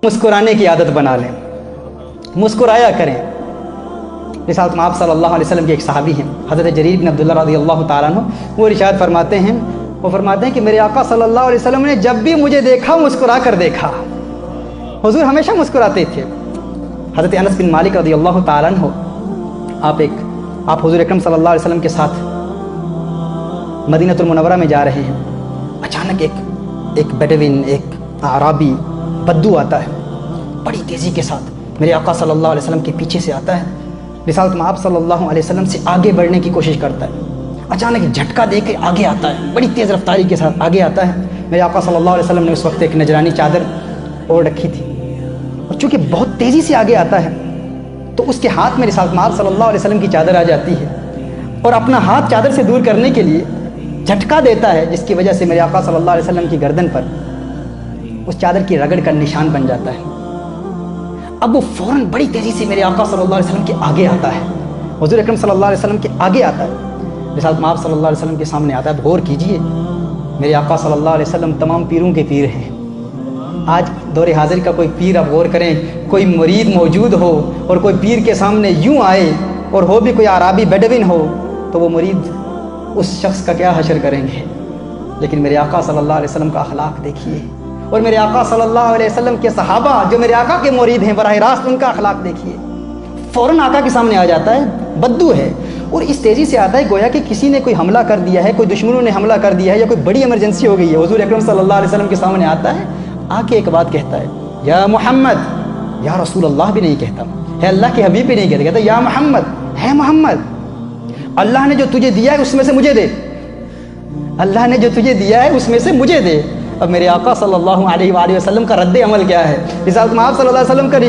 مسکرانے کی عادت بنا لیں، مسکرایا کریں۔ رسالت مآب صلی اللہ علیہ وسلم کے ایک صحابی ہیں حضرت جریر بن عبداللہ رضی اللہ تعالیٰ عنہ، وہ ارشاد فرماتے ہیں کہ میرے آقا صلی اللہ علیہ وسلم نے جب بھی مجھے دیکھا مسکرا کر دیکھا۔ حضور ہمیشہ مسکراتے تھے۔ حضرت انس بن مالک رضی اللہ تعالیٰ عنہ آپ حضور اکرم صلی اللہ علیہ وسلم کے ساتھ مدینہ المنورہ میں جا رہے ہیں، اچانک ایک بیڈوین، ایک اعرابی بدو آتا ہے، بڑی تیزی کے ساتھ میرے آقا صلی اللہ علیہ وسلم کے پیچھے سے آتا ہے، رسالت مآب صلی اللہ علیہ وسلم سے آگے بڑھنے کی کوشش کرتا ہے، اچانک ایک جھٹکا دے کے آگے آتا ہے، بڑی تیز رفتاری کے ساتھ آگے آتا ہے۔ میرے آقا صلی اللہ علیہ وسلم نے اس وقت ایک نجرانی چادر اوڑھ رکھی تھی، اور چونکہ بہت تیزی سے آگے آتا ہے تو اس کے ہاتھ میں رسالت مآب صلی اللہ علیہ وسلم کی چادر آ جاتی ہے، اور اپنا ہاتھ چادر سے دور کرنے کے لیے جھٹکا دیتا ہے، جس کی وجہ سے میرے آقا صلی اللہ علیہ وسلم کی گردن پر اس چادر کی رگڑ کا نشان بن جاتا ہے۔ اب وہ فوراً بڑی تیزی سے میرے آقا صلی اللہ علیہ وسلم کے آگے آتا ہے، حضور اکرم صلی اللہ علیہ وسلم کے آگے آتا ہے، رسالت مآب صلی اللہ علیہ وسلم کے سامنے آتا ہے۔ اب غور کیجئے، میرے آقا صلی اللہ علیہ وسلم تمام پیروں کے پیر ہیں۔ آج دور حاضر کا کوئی پیر، آپ غور کریں، کوئی مرید موجود ہو اور کوئی پیر کے سامنے یوں آئے اور ہو بھی کوئی عربی بیڈوین ہو، تو وہ مرید اس شخص کا کیا حشر کریں گے؟ لیکن میرے آقا صلی اللہ علیہ وسلم کا اخلاق دیکھیے، اور میرے آقا صلی اللہ علیہ وسلم کے صحابہ جو میرے آقا کے مرید ہیں براہ راست، ان کا اخلاق دیکھیے۔ فوراً آقا کے سامنے آ جاتا ہے، بدو ہے، اور اس تیزی سے آتا ہے گویا کہ کسی نے کوئی حملہ کر دیا ہے، کوئی دشمنوں نے حملہ کر دیا ہے، یا کوئی بڑی ایمرجنسی ہو گئی ہے۔ حضور اکرم صلی اللہ علیہ وسلم کے سامنے آتا ہے، آ کے ایک بات کہتا ہے، یا محمد، یا رسول اللہ بھی نہیں کہتا، ہے اللہ کے حبیب بھی نہیں کہتا، کہتا یا محمد، ہے محمد، اللہ نے جو تجھے دیا ہے اس میں سے مجھے دے، اللہ نے جو تجھے دیا ہے اس میں سے مجھے دے۔ اب میرے آقا صلی اللہ علیہ وآلہ وسلم کا رد عمل کیا ہے؟ رسالت مآب صلی اللہ علیہ وسلم کا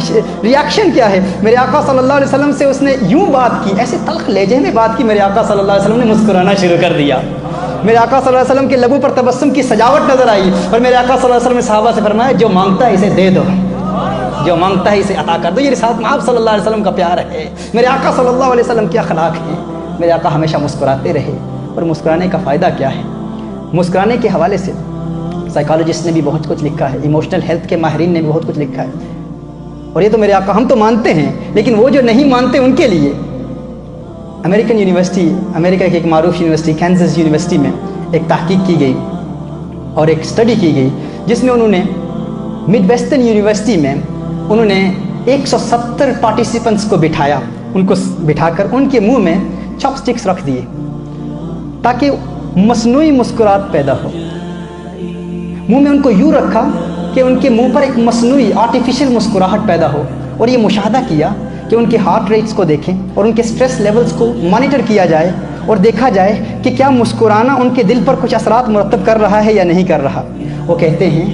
ریاکشن کیا ہے؟ میرے آقا صلی اللہ علیہ وسلم سے اس نے یوں بات کی، ایسے تلخ لہجے میں بات کی، میرے آقا صلی اللہ علیہ وسلم نے مسکرانا شروع کر دیا۔ میرے آقا صلی اللہ علیہ وسلم کے لبوں پر تبسم کی سجاوٹ نظر آئی، اور میرے آقا صلی اللہ علیہ وسلم نے صحابہ سے فرمایا، جو مانگتا ہے اسے دے دو، جو مانگتا ہے اسے عطا کر دو۔ یہ رسالت مآب صلی اللہ علیہ وسلم کا پیار ہے، میرے آقا صلی اللہ علیہ وسلم کے اخلاق ہیں۔ میرے آقا ہمیشہ مسکراتے رہے، اور مسکرانے کا فائدہ کیا ہے؟ مسکرانے کے حوالے سے سائیکالوجسٹ نے بھی بہت کچھ لکھا ہے، ایموشنل ہیلتھ کے ماہرین نے بھی بہت کچھ لکھا ہے، اور یہ تو میرے آقا ہم تو مانتے ہیں، لیکن وہ جو نہیں مانتے ان کے لیے امریکن یونیورسٹی، امریکہ کی ایک معروف یونیورسٹی کینزس یونیورسٹی میں ایک تحقیق کی گئی اور ایک اسٹڈی کی گئی، جس میں انہوں نے مڈ ویسٹرن یونیورسٹی میں انہوں نے 170 پارٹیسپنٹس کو بٹھایا، ان کو بٹھا کر ان کے منہ میں چاپ سٹکس رکھ دیے تاکہ مصنوعی مسکراہٹ پیدا ہو۔ منہ میں ان کو یوں رکھا کہ ان کے منہ پر ایک مصنوعی آرٹیفیشل مسکراہٹ پیدا ہو، اور یہ مشاہدہ کیا کہ ان کے ہارٹ ریٹس کو دیکھیں اور ان کے سٹریس لیولز کو مانیٹر کیا جائے، اور دیکھا جائے کہ کیا مسکرانا ان کے دل پر کچھ اثرات مرتب کر رہا ہے یا نہیں کر رہا۔ وہ کہتے ہیں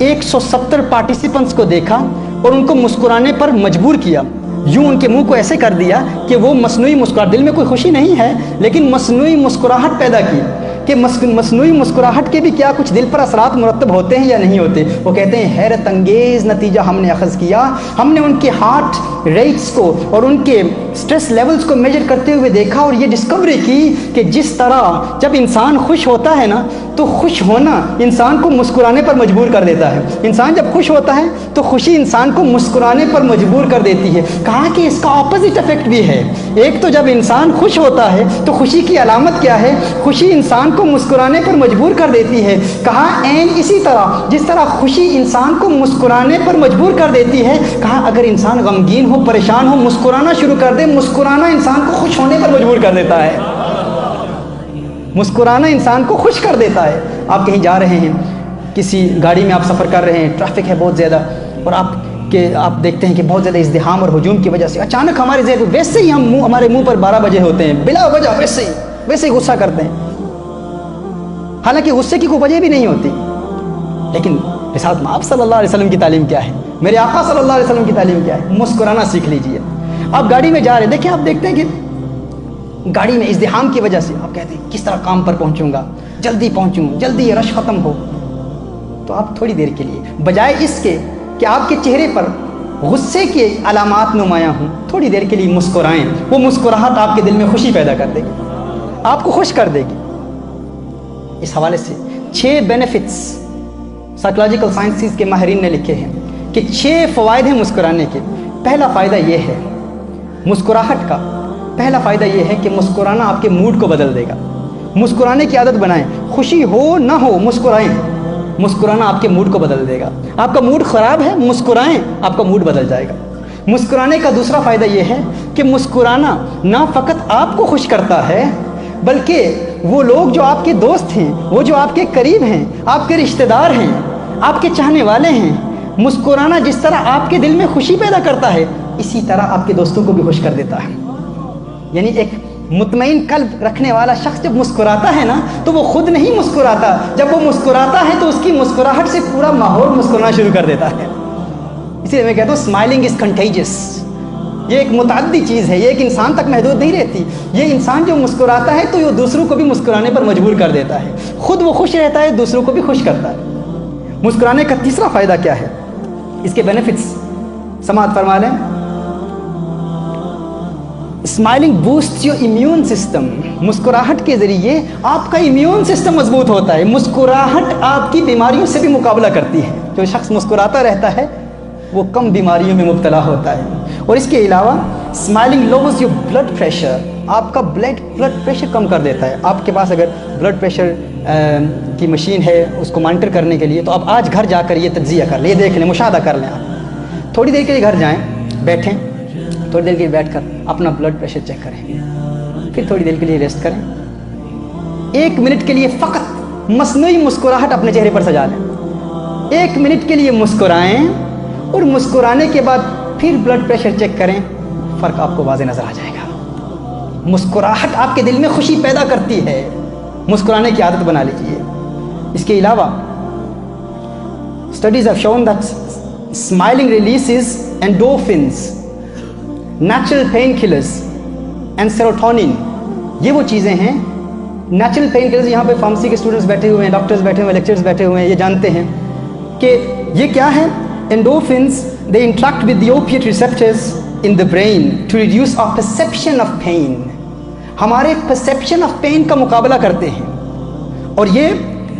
170 پارٹیسپنٹس کو دیکھا اور ان کو مسکرانے پر مجبور کیا، یوں ان کے منہ کو ایسے کر دیا کہ وہ مصنوعی مسکراہٹ، دل میں کوئی خوشی نہیں ہے لیکن مصنوعی مسکراہٹ پیدا کی، کہ مصنوعی مسکراہٹ کے بھی کیا کچھ دل پر اثرات مرتب ہوتے ہیں یا نہیں ہوتے۔ وہ کہتے ہیں حیرت انگیز نتیجہ ہم نے اخذ کیا، ہم نے ان کے ہارٹ ریٹس کو اور ان کے سٹریس لیولز کو میجر کرتے ہوئے دیکھا، اور یہ ڈسکوری کی کہ جس طرح جب انسان خوش ہوتا ہے نا، تو خوش ہونا انسان کو مسکرانے پر مجبور کر دیتا ہے۔ انسان جب خوش ہوتا ہے تو خوشی انسان کو مسکرانے پر مجبور کر دیتی ہے۔ کہا کہ اس کا اپوزٹ افیکٹ بھی ہے، ایک تو جب انسان خوش ہوتا ہے تو خوشی کی علامت کیا ہے؟ خوشی انسان کو مسکرانے پر مجبور کر دیتی ہے۔ کہا این اسی طرح جس طرح خوشی انسان کو مسکرانے پر مجبور کر دیتی ہے، کہا اگر انسان غمگین ہو، پریشان ہو، مسکرانا شروع کر دے، مسکرانا انسان کو خوش ہونے پر مجبور کر دیتا ہے۔ مسکرانا انسان کو خوش کر دیتا ہے۔ آپ کہیں جا رہے ہیں، کسی گاڑی میں آپ سفر کر رہے ہیں، ٹریفک ہے بہت زیادہ، اور آپ دیکھتے ہیں کہ بہت زیادہ ازدحام اور ہجوم کی وجہ سے اچانک ہمارے ذہن ویسے ہی ہمارے منہ پر 12 بجے ہوتے ہیں، بلا وجہ ویسے ہی غصہ کرتے ہیں، حالانکہ غصے کی کوئی وجہ بھی نہیں ہوتی۔ لیکن رسالت مآب صلی اللہ علیہ وسلم کی تعلیم کیا ہے؟ میرے آقا صلی اللہ علیہ وسلم کی تعلیم کیا ہے؟ مسکرانا سیکھ لیجئے۔ آپ گاڑی میں جا رہے ہیں، دیکھیں آپ دیکھتے ہیں کہ گاڑی میں ازدحام کی وجہ سے آپ کہتے ہیں کس طرح کام پر پہنچوں گا، جلدی پہنچوں، جلدی یہ رش ختم ہو، تو آپ تھوڑی دیر کے لیے بجائے اس کے کہ آپ کے چہرے پر غصے کے علامات نمایاں ہوں، تھوڑی دیر کے لیے مسکرائیں۔ وہ مسکراہٹ آپ کے دل میں خوشی پیدا کر دے گی، آپ کو خوش کر دے گی۔ اس حوالے سے 6 بینیفٹس سائیکولوجیکل سائنسز کے ماہرین نے لکھے ہیں کہ 6 فوائد ہیں مسکرانے کے۔ پہلا فائدہ یہ ہے مسکراہٹ کا، پہلا فائدہ یہ ہے کہ مسکرانا آپ کے موڈ کو بدل دے گا۔ مسکرانے کی عادت بنائیں، خوشی ہو نہ ہو مسکرائیں، مسکرانا آپ کے موڈ کو بدل دے گا۔ آپ کا موڈ خراب ہے، مسکرائیں، آپ کا موڈ بدل جائے گا۔ مسکرانے کا دوسرا فائدہ یہ ہے کہ مسکرانا نہ فقط آپ کو خوش کرتا ہے بلکہ وہ لوگ جو آپ کے دوست ہیں، وہ جو آپ کے قریب ہیں، آپ کے رشتہ دار ہیں، آپ کے چاہنے والے ہیں، مسکرانا جس طرح آپ کے دل میں خوشی پیدا کرتا ہے اسی طرح آپ کے دوستوں کو بھی خوش کر دیتا ہے۔ یعنی ایک مطمئن قلب رکھنے والا شخص جب مسکراتا ہے نا تو وہ خود نہیں مسکراتا، جب وہ مسکراتا ہے تو اس کی مسکراہٹ سے پورا ماحول مسکرانا شروع کر دیتا ہے۔ اسی لیے میں کہتا ہوں اسمائلنگ از کنٹیجس۔ یہ ایک متعدی چیز ہے، یہ ایک انسان تک محدود نہیں رہتی۔ یہ انسان جو مسکراتا ہے تو وہ دوسروں کو بھی مسکرانے پر مجبور کر دیتا ہے، خود وہ خوش رہتا ہے، دوسروں کو بھی خوش کرتا ہے۔ مسکرانے کا تیسرا فائدہ کیا ہے، اس کے بینیفٹس سماعت فرما لیں۔ Smiling boost your immune system. مسکراہٹ کے ذریعے آپ کا امیون سسٹم مضبوط ہوتا ہے۔ مسکراہٹ آپ کی بیماریوں سے بھی مقابلہ کرتی ہے۔ جو شخص مسکراتا رہتا ہے وہ کم بیماریوں میں مبتلا ہوتا ہے۔ اور اس کے علاوہ smiling lowers your blood pressure, آپ کا بلڈ پریشر کم کر دیتا ہے۔ آپ کے پاس اگر بلڈ پریشر کی مشین ہے اس کو مانیٹر کرنے کے لیے تو آپ آج گھر جا کر یہ تجزیہ کر لیں، یہ دیکھ لیں، مشاہدہ کر لیں۔ آپ تھوڑی دیر کے لیے گھر جائیں، بیٹھیں، تھوڑی دیر کے لیے بیٹھ کر اپنا بلڈ پریشر چیک کریں، پھر تھوڑی دیر کے لیے ریسٹ کریں۔ 1 منٹ کے لیے فقط مصنوعی مسکراہٹ اپنے چہرے پر سجا لیں۔ 1 منٹ کے لیے مسکرائیں اور مسکرانے کے بعد پھر بلڈ پریشر چیک کریں، فرق آپ کو واضح نظر آ جائے گا۔ مسکراہٹ آپ کے دل میں خوشی پیدا کرتی ہے، مسکرانے کی عادت بنا لیجیے۔ اس کے علاوہ studies have shown that smiling releases endorphins, natural pain killers and serotonin. یہ وہ چیزیں ہیں نیچرل پین کلرز۔ یہاں پہ فارمیسی کے اسٹوڈنٹس بیٹھے ہوئے ہیں، ڈاکٹرز بیٹھے ہوئے ہیں، لیکچرز بیٹھے ہوئے ہیں، یہ جانتے ہیں کہ یہ کیا ہے۔ endorphins they interact with the opiate receptors in the brain to reduce our perception of pain۔ ہمارے perception of pain کا مقابلہ کرتے ہیں، اور یہ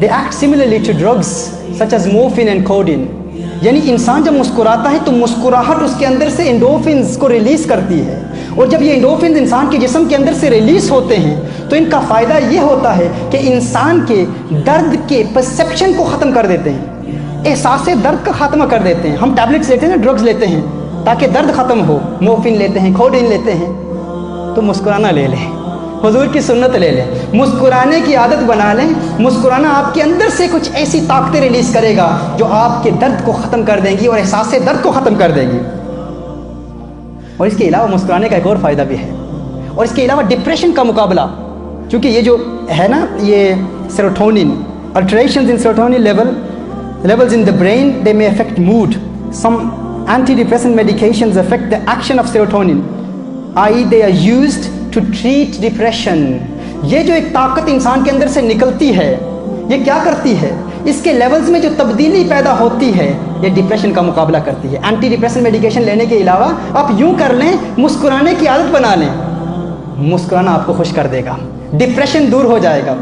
they act similarly to drugs such as morphine and codeine۔ یعنی انسان جب مسکراتا ہے تو مسکراہٹ اس کے اندر سے انڈورفنز کو ریلیز کرتی ہے، اور جب یہ انڈورفنز انسان کے جسم کے اندر سے ریلیز ہوتے ہیں تو ان کا فائدہ یہ ہوتا ہے کہ انسان کے درد کے پرسیپشن کو ختم کر دیتے ہیں، احساس درد کا خاتمہ کر دیتے ہیں۔ ہم ٹیبلٹس لیتے ہیں نا، ڈرگز لیتے ہیں تاکہ درد ختم ہو، مورفین لیتے ہیں، کوڈین لیتے ہیں، تو مسکرانا لے لیں، حضور کی سنت لے لیں، مسکرانے کی عادت بنا لیں۔ مسکرانا آپ کے اندر سے کچھ ایسی طاقتیں ریلیز کرے گا جو آپ کے درد کو ختم کر دیں گی اور احساس درد کو ختم کر دیں گی۔ اور اس کے علاوہ مسکرانے کا ایک اور فائدہ بھی ہے، اور اس کے علاوہ ڈپریشن کا مقابلہ، چونکہ یہ جو ہے نا یہ serotonin, alterations in serotonin levels in the brain, they may affect mood. Some antidepressant medications affect the action of serotonin, i.e. they are used to treat depression۔ یہ جو ایک طاقت انسان کے اندر سے نکلتی ہے یہ کیا کرتی ہے، اس کے لیولز میں جو تبدیلی پیدا ہوتی ہے یہ ڈپریشن کا مقابلہ کرتی ہے۔ اینٹی ڈپریسنٹ میڈیکیشن لینے کے علاوہ آپ یوں کر لیں، مسکرانے کی عادت بنا لیں، مسکرانا آپ کو خوش کر دے گا، ڈپریشن دور ہو جائے گا۔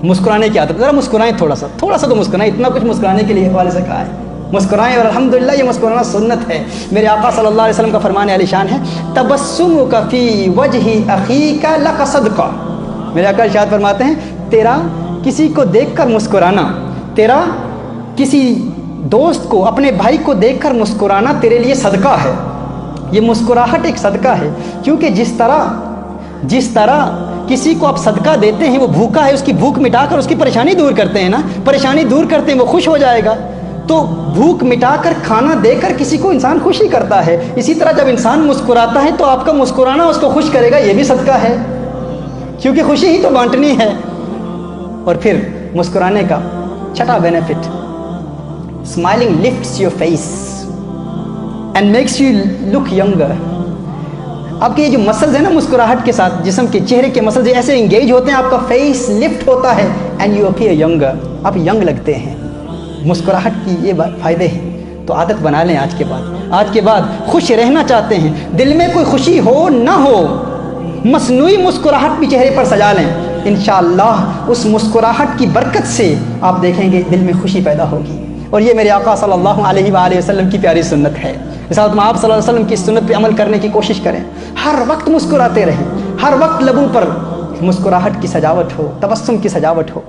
مسکرانے کی عادت، ذرا مسکرائیں، تھوڑا سا تو مسکرائیں، اتنا کچھ مسکرانے کے لیے حوالے سے کہا ہے، مسکرائیں۔ اور الحمدللہ یہ مسکرانا سنت ہے۔ میرے آقا صلی اللہ علیہ وسلم کا فرمان عالی شان ہے، تبسمک فی وجہ اخیک لک صدقہ۔ میرے آقا ارشاد فرماتے ہیں تیرا کسی کو دیکھ کر مسکرانا، تیرا کسی دوست کو، اپنے بھائی کو دیکھ کر مسکرانا تیرے لیے صدقہ ہے۔ یہ مسکراہٹ ایک صدقہ ہے، کیونکہ جس طرح کسی کو آپ صدقہ دیتے ہیں، وہ بھوکا ہے، اس کی بھوک مٹا کر اس کی پریشانی دور کرتے ہیں نا، پریشانی دور کرتے ہیں وہ خوش ہو جائے گا، تو بھوک مٹا کر کھانا دے کر کسی کو انسان خوشی کرتا ہے۔ اسی طرح جب انسان مسکراتا ہے تو آپ کا مسکرانا اس کو خوش کرے گا، یہ بھی صدقہ ہے، کیونکہ خوشی ہی تو بانٹنی ہے۔ اور پھر مسکرانے کا چھٹا benefit, smiling lifts your face and makes you look younger. آپ کے یہ جو مسلز ہیں نا مسکراہٹ کے ساتھ، جسم کے چہرے کے مسلز ایسے انگیج ہوتے ہیں، آپ کا فیس لفٹ ہوتا ہے اینڈ یو اپیئر ینگر، آپ ینگ لگتے ہیں۔ مسکراہٹ کی یہ فائدے ہیں، تو عادت بنا لیں آج کے بعد خوش رہنا چاہتے ہیں، دل میں کوئی خوشی ہو نہ ہو، مصنوعی مسکراہٹ بھی چہرے پر سجا لیں، انشاءاللہ اس مسکراہٹ کی برکت سے آپ دیکھیں گے دل میں خوشی پیدا ہوگی، اور یہ میرے آقا صلی اللہ علیہ وآلہ وسلم کی پیاری سنت ہے۔ اس حالت میں آپ صلی اللہ علیہ وسلم کی سنت پہ عمل کرنے کی کوشش کریں، ہر وقت مسکراتے رہیں، ہر وقت لبوں پر مسکراہٹ کی سجاوٹ ہو، تبسم کی سجاوٹ ہو۔